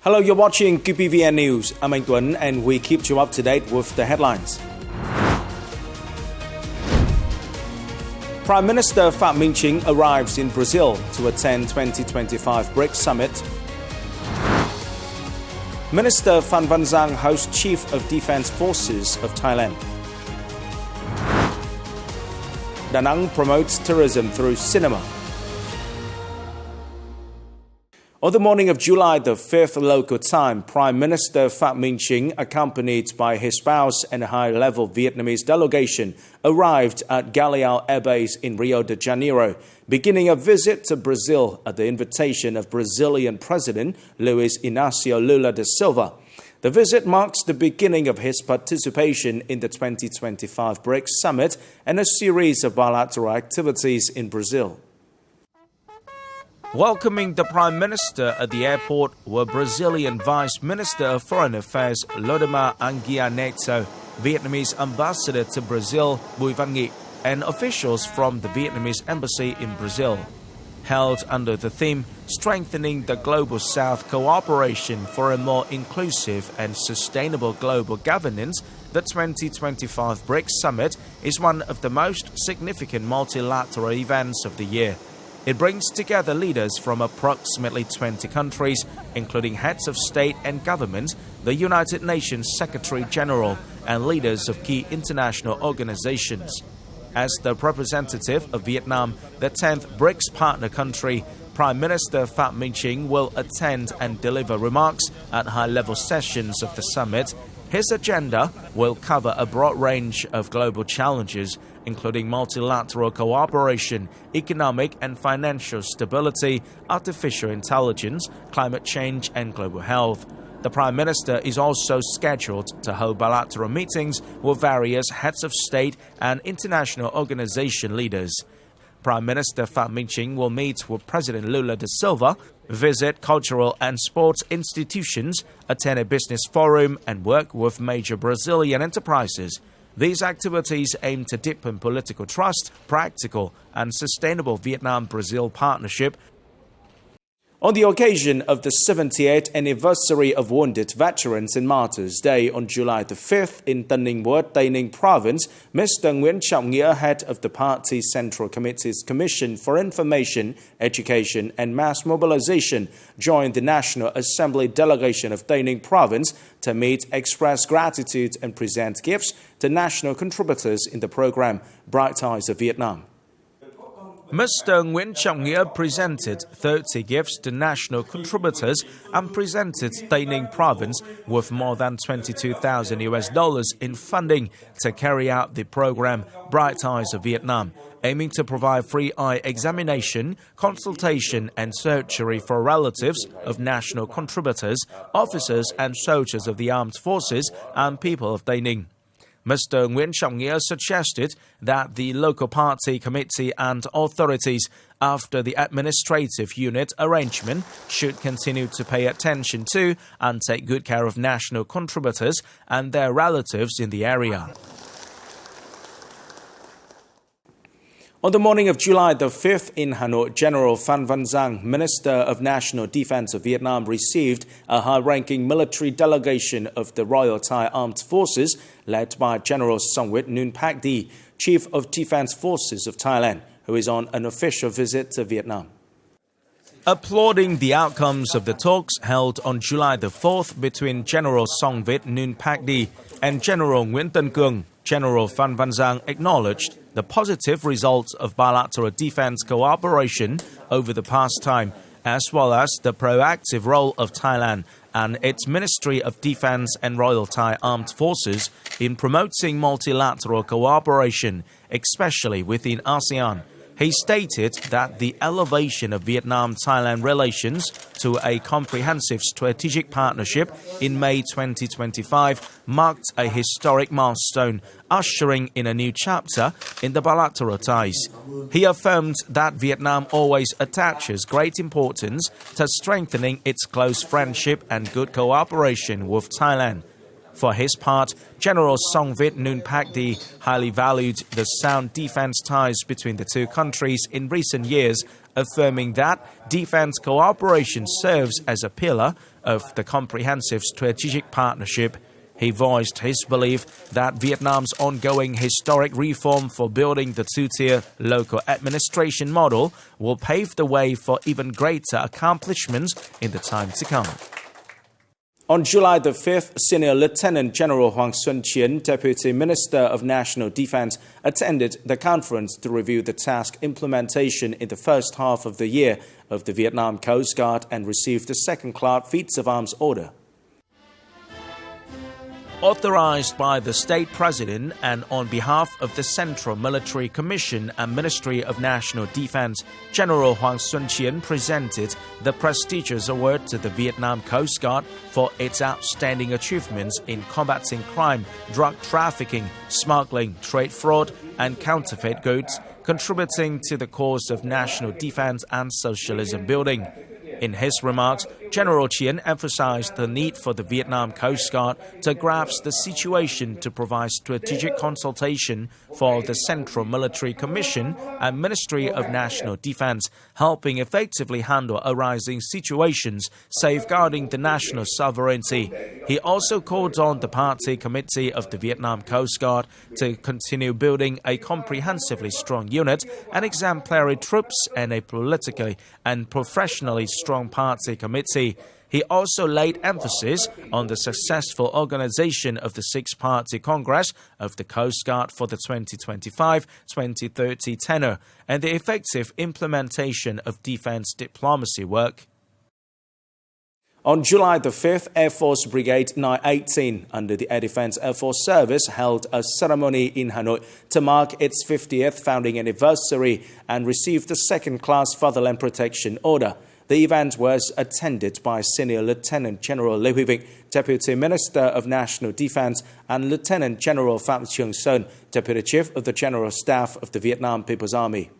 Hello, you're watching QPVN News. I'm Anh Tuấn and we keep you up to date with the headlines. Prime Minister MINH arrives in Brazil to attend 2025 BRICS Summit. Minister Phan Van Giang hosts Chief of Defense Forces of Thailand. Da Nang promotes tourism through cinema. On the morning of July the 5th local time, Prime Minister MINH, accompanied by his spouse and a high-level Vietnamese delegation, arrived at Galeão Air Base in Rio de Janeiro, beginning a visit to Brazil at the invitation of Brazilian President Luiz Inácio Lula da Silva. The visit marks the beginning of his participation in the 2025 BRICS Summit and a series of bilateral activities in Brazil. Welcoming the Prime Minister at the airport were Brazilian Vice Minister of Foreign Affairs Lodemar Anguia Neto, Vietnamese Ambassador to Brazil Bùi Văn Nghị, and officials from the Vietnamese Embassy in Brazil. Held under the theme Strengthening the Global South Cooperation for a More Inclusive and Sustainable Global Governance, the 2025 BRICS Summit is one of the most significant multilateral events of the year. It brings together leaders from approximately 20 countries, including heads of state and government, the United Nations Secretary-General, and leaders of key international organizations. As the representative of Vietnam, the 10th BRICS partner country, Prime Minister MINH will attend and deliver remarks at high-level sessions of the summit. His agenda will cover a broad range of global challenges, including multilateral cooperation, economic and financial stability, artificial intelligence, climate change, and global health. The Prime Minister is also scheduled to hold bilateral meetings with various heads of state and international organization leaders. Prime Minister MINH will meet with President Lula da Silva, visit cultural and sports institutions, attend a business forum, and work with major Brazilian enterprises. These activities aim to deepen political trust, practical and sustainable Vietnam-Brazil partnership. On the occasion of the 78th anniversary of Wounded Veterans and Martyrs Day on July the 5th in Tân Ninh Ward, Tây Ninh Province, Mr. Nguyễn Trọng Nghĩa, head of the party Central Committee's Commission for Information, Education and Mass Mobilization, joined the National Assembly delegation of Tây Ninh Province to meet, express gratitude and present gifts to national contributors in the program Bright Eyes of Vietnam. Mr. Nguyễn Trọng Nghĩa presented 30 gifts to national contributors and presented Tây Ninh Province with more than $22,000 in funding to carry out the program Bright Eyes of Vietnam, aiming to provide free eye examination, consultation and surgery for relatives of national contributors, officers and soldiers of the armed forces and people of Tây Ninh. Mr. Nguyễn Trọng Nghĩa suggested that the local party committee and authorities, after the administrative unit arrangement, should continue to pay attention to and take good care of national contributors and their relatives in the area. On the morning of July the 5th in Hanoi, General Phan Van Giang, Minister of National Defense of Vietnam, received a high-ranking military delegation of the Royal Thai Armed Forces, led by General Songwit Noonpak, Chief of Defense Forces of Thailand, who is on an official visit to Vietnam. Applauding the outcomes of the talks held on July the 4th between General Songwit Noonpak and General Nguyễn Tân Cương, General Phan Van Giang acknowledged the positive results of bilateral defense cooperation over the past time, as well as the proactive role of Thailand and its Ministry of Defense and Royal Thai Armed Forces in promoting multilateral cooperation, especially within ASEAN. He stated that the elevation of Vietnam-Thailand relations to a comprehensive strategic partnership in May 2025 marked a historic milestone, ushering in a new chapter in the bilateral ties. He affirmed that Vietnam always attaches great importance to strengthening its close friendship and good cooperation with Thailand. For his part, General Songwit Noonpak highly valued the sound defense ties between the two countries in recent years affirming that defense cooperation serves as a pillar of the comprehensive strategic partnership. He voiced his belief that Vietnam's ongoing historic reform for building the two-tier local administration model will pave the way for even greater accomplishments in the time to come. On July the 5th, Senior Lieutenant General Hoàng Xuân Chiến, Deputy Minister of National Defense, attended the conference to review the task implementation in the first half of the year of the Vietnam Coast Guard and received the second-class feats of arms order. Authorized by the State President and on behalf of the Central Military Commission and Ministry of National Defense, General Hoàng Xuân Chiến presented the prestigious award to the Vietnam Coast Guard for its outstanding achievements in combating crime, drug trafficking, smuggling, trade fraud, and counterfeit goods, contributing to the cause of national defense and socialism building. In his remarks, General Chiến emphasized the need for the Vietnam Coast Guard to grasp the situation to provide strategic consultation for the Central Military Commission and Ministry of National Defense, helping effectively handle arising situations, safeguarding the national sovereignty. He also called on the Party Committee of the Vietnam Coast Guard to continue building a comprehensively strong unit and exemplary troops and a politically and professionally strong party committee. He also laid emphasis on the successful organization of the Six-Party Congress of the Coast Guard for the 2025-2030 tenure and the effective implementation of defense diplomacy work. On July the 5th, Air Force Brigade 918 under the Air Defense Air Force Service held a ceremony in Hanoi to mark its 50th founding anniversary and received the second-class Fatherland Protection Order. The event was attended by Senior Lieutenant General Lê Huy Vịnh, Deputy Minister of National Defense, and Lieutenant General Phạm Trường Sơn, Deputy Chief of the General Staff of the Vietnam People's Army.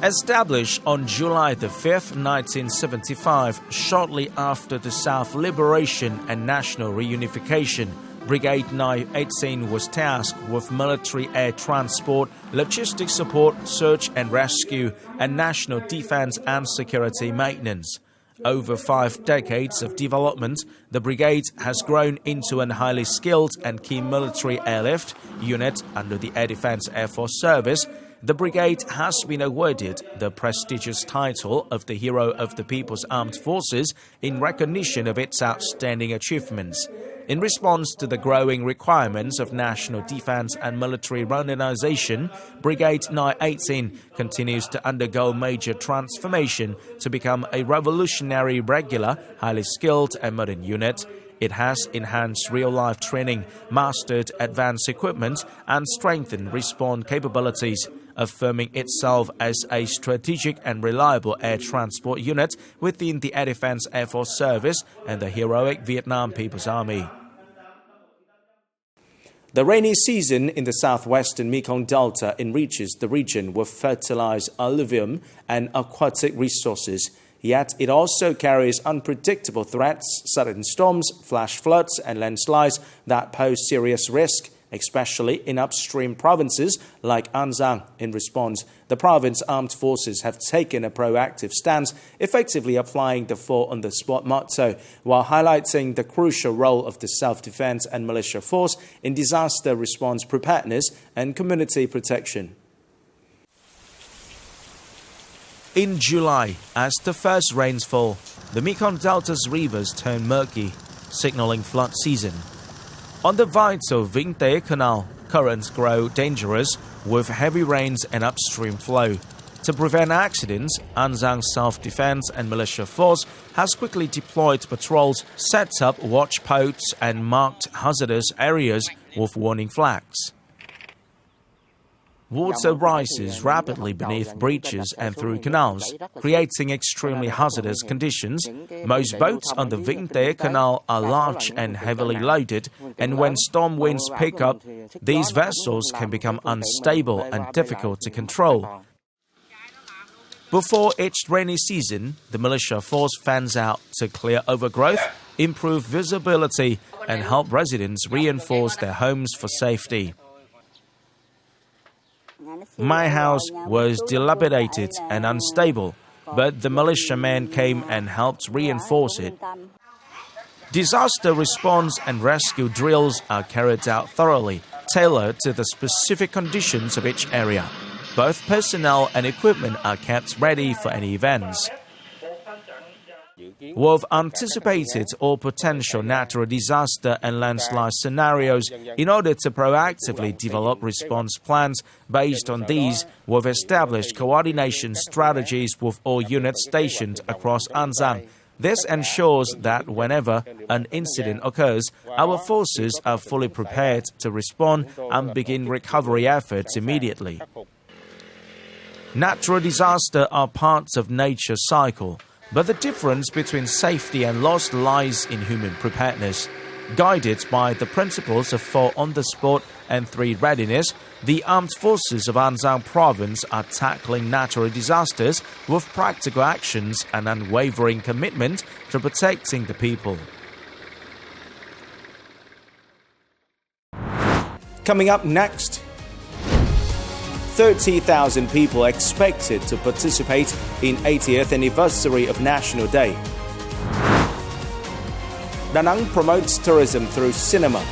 Established on July the 5th, 1975, shortly after the South Liberation and National Reunification, Brigade 918 was tasked with military air transport, logistics support, search and rescue, and national defense and security maintenance. Over 5 decades of development, the brigade has grown into a highly skilled and key military airlift unit under the Air Defense Air Force Service. The brigade has been awarded the prestigious title of the Hero of the People's Armed Forces in recognition of its outstanding achievements. In response to the growing requirements of national defense and military modernization, Brigade 918 continues to undergo major transformation to become a revolutionary, regular, highly skilled and modern unit. It has enhanced real-life training, mastered advanced equipment, and strengthened response capabilities, affirming itself as a strategic and reliable air transport unit within the Air Defense Air Force Service and the heroic Vietnam People's Army. The rainy season in the southwestern Mekong Delta enriches the region with fertilized alluvium and aquatic resources. Yet it also carries unpredictable threats such as storms, flash floods, and landslides that pose serious risk, especially in upstream provinces like An Giang. In response, the province armed forces have taken a proactive stance, effectively applying the fall-on-the-spot motto, while highlighting the crucial role of the self-defense and militia force in disaster response preparedness and community protection. In July, as the first rains fall, the Mekong Delta's rivers turn murky, signaling flood season. On the vital Vĩnh Tế Canal, currents grow dangerous with heavy rains and upstream flow. To prevent accidents, An Giang Self-Defense and Militia Force has quickly deployed patrols, set up watch posts and marked hazardous areas with warning flags. Water rises rapidly beneath breaches and through canals, creating extremely hazardous conditions. Most boats on the Vĩnh Tế Canal are large and heavily loaded, and when storm winds pick up, these vessels can become unstable and difficult to control. Before each rainy season, the militia force fans out to clear overgrowth, improve visibility, and help residents reinforce their homes for safety. My house was dilapidated and unstable, but the militiamen came and helped reinforce it. Disaster response and rescue drills are carried out thoroughly, tailored to the specific conditions of each area. Both personnel and equipment are kept ready for any events. We've anticipated all potential natural disaster and landslide scenarios in order to proactively develop response plans. Based on these, we've established coordination strategies with all units stationed across Anzang. This ensures that whenever an incident occurs, our forces are fully prepared to respond and begin recovery efforts immediately. Natural disasters are parts of nature's cycle, but the difference between safety and loss lies in human preparedness. Guided by the principles of 4 on-the-spot and 3 readiness, the armed forces of Anzang province are tackling natural disasters with practical actions and unwavering commitment to protecting the people. Coming up next, 30,000 people expected to participate in 80th anniversary of National Day. Da Nang promotes tourism through cinema.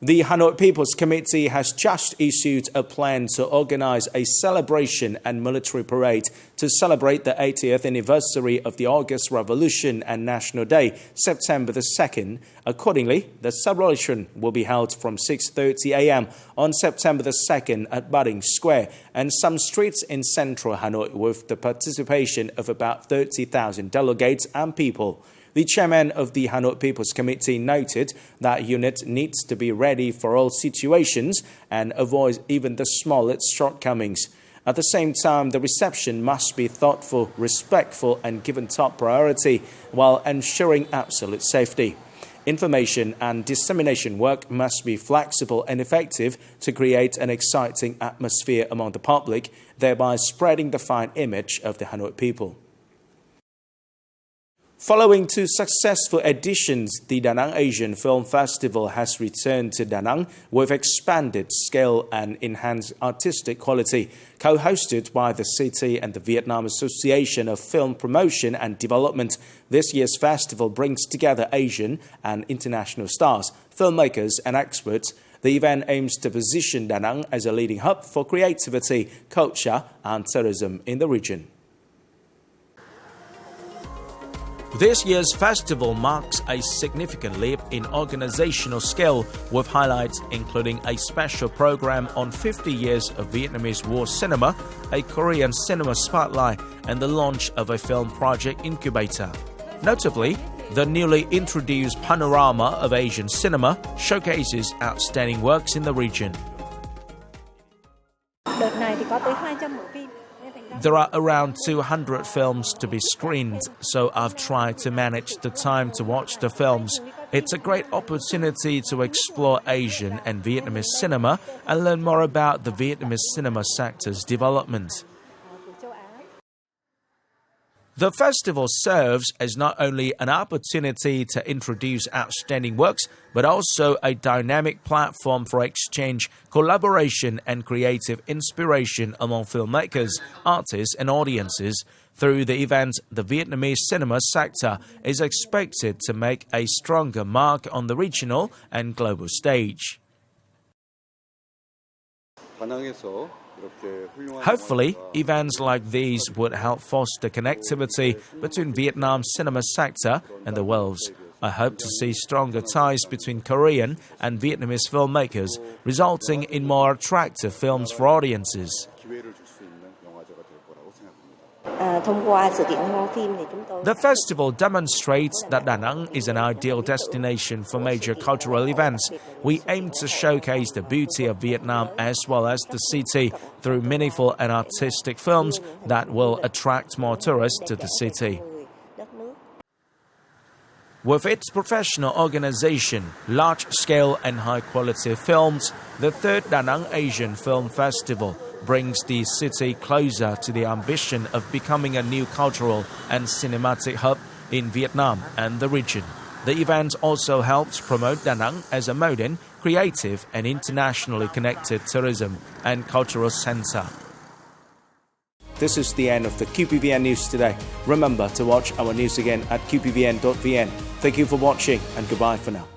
The Hanoi People's Committee has just issued a plan to organize a celebration and military parade to celebrate the 80th anniversary of the August Revolution and National Day, September the 2nd. Accordingly, the celebration will be held from 6:30 a.m. on September the 2nd at Baring Square and some streets in central Hanoi with the participation of about 30,000 delegates and people. The chairman of the Hanoi People's Committee noted that unit needs to be ready for all situations and avoid even the smallest shortcomings. At the same time, the reception must be thoughtful, respectful, and given top priority while ensuring absolute safety. Information and dissemination work must be flexible and effective to create an exciting atmosphere among the public, thereby spreading the fine image of the Hanoi people. Following 2 successful editions, the Da Nang Asian Film Festival has returned to Da Nang with expanded scale and enhanced artistic quality. Co-hosted by the city and the Vietnam Association of Film Promotion and Development, this year's festival brings together Asian and international stars, filmmakers and experts. The event aims to position Da Nang as a leading hub for creativity, culture and tourism in the region. This year's festival marks a significant leap in organizational scale, with highlights including a special program on 50 years of Vietnamese war cinema, a Korean cinema spotlight, and the launch of a film project incubator. Notably, the newly introduced Panorama of Asian Cinema showcases outstanding works in the region. There are around 200 films to be screened, so I've tried to manage the time to watch the films. It's a great opportunity to explore Asian and Vietnamese cinema and learn more about the Vietnamese cinema sector's development. The festival serves as not only an opportunity to introduce outstanding works, but also a dynamic platform for exchange, collaboration, and creative inspiration among filmmakers, artists, and audiences. Through the event, the Vietnamese cinema sector is expected to make a stronger mark on the regional and global stage. Hopefully, events like these would help foster connectivity between Vietnam's cinema sector and the world's. I hope to see stronger ties between Korean and Vietnamese filmmakers, resulting in more attractive films for audiences. The festival demonstrates that Da Nang is an ideal destination for major cultural events. We aim to showcase the beauty of Vietnam as well as the city through meaningful and artistic films that will attract more tourists to the city. With its professional organization, large-scale and high-quality films, the 3rd Da Nang Asian Film Festival brings the city closer to the ambition of becoming a new cultural and cinematic hub in Vietnam and the region. The event also helps promote Da Nang as a modern, creative and internationally connected tourism and cultural center. This is the end of the QPVN News today. Remember to watch our news again at qpvn.vn. Thank you for watching and goodbye for now.